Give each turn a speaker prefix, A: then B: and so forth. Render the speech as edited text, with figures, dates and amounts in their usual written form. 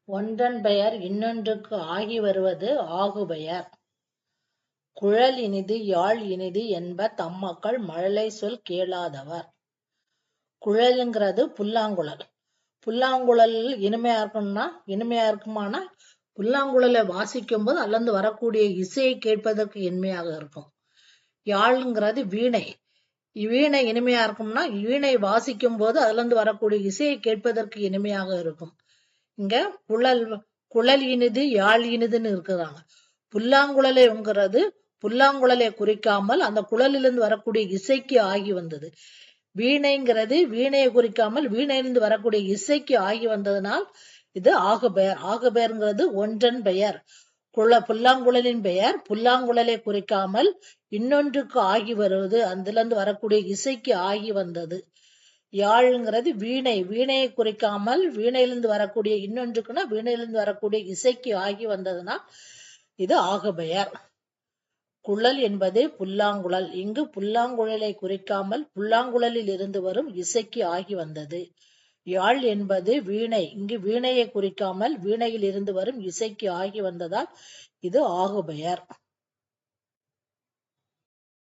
A: ஒன்றன் பெயர் இன்னொன்றுக்கு ஆகி வருவது ஆகுபெயர். குழல் இனிது யாழ் இனிது என்ப தம்மக்கள் மழலை சொல் கேளாதவர். குழலுங்கிறது புல்லாங்குழல். புல்லாங்குழல் இனிமையா இருக்குமானா புல்லாங்குழலை வாசிக்கும் போது அல்லந்து வரக்கூடிய இசையை கேட்பதற்கு இனிமையாக இருக்கும். யாழ்ங்கிறது வீணை. வீணை இனிமையா இருக்கும்னா வீணை வாசிக்கும் போது அதுல இருந்து வரக்கூடிய இசையை கேட்பதற்கு இனிமையாக இருக்கும். இங்க குழல் இனிது யாழ் இனிதுன்னு இருக்கிறாங்க. புல்லாங்குழலைங்கிறது புல்லாங்குழலை குறிக்காமல் அந்த குழலிலிருந்து வரக்கூடிய இசைக்கு ஆகி வந்தது. வீணைங்கிறது வீணையை குறிக்காமல் வீணையிலிருந்து வரக்கூடிய இசைக்கு ஆகி வந்ததனால் இது ஆகுபெயர். ஆகுபெயர்ங்கிறது ஒன்றன் பெயர். புல்லாங்குழலின் பெயர் புல்லாங்குழலை குறிக்காமல் இன்னொன்றுக்கு ஆகி வருவது, அதுல இருந்து வரக்கூடிய இசைக்கு ஆகி வந்தது. யாழ்ங்கிறது வீணை. வீணையை குறிக்காமல் வீணையிலிருந்து வரக்கூடிய இன்னொன்றுக்குன்னா வீணையிலிருந்து வரக்கூடிய இசைக்கு ஆகி வந்ததுன்னா இது ஆகுபெயர். குழல் என்பது புல்லாங்குழல். இங்கு புல்லாங்குழலை குறிக்காமல் புல்லாங்குழலில் இருந்து வரும் இசைக்கு ஆகி வந்தது. யாழ் என்பது வீணை. இங்கு வீணையை குறிக்காமல் வீணையில் இருந்து வரும் இசைக்கு ஆகி வந்ததால் இது ஆகுபெயர்.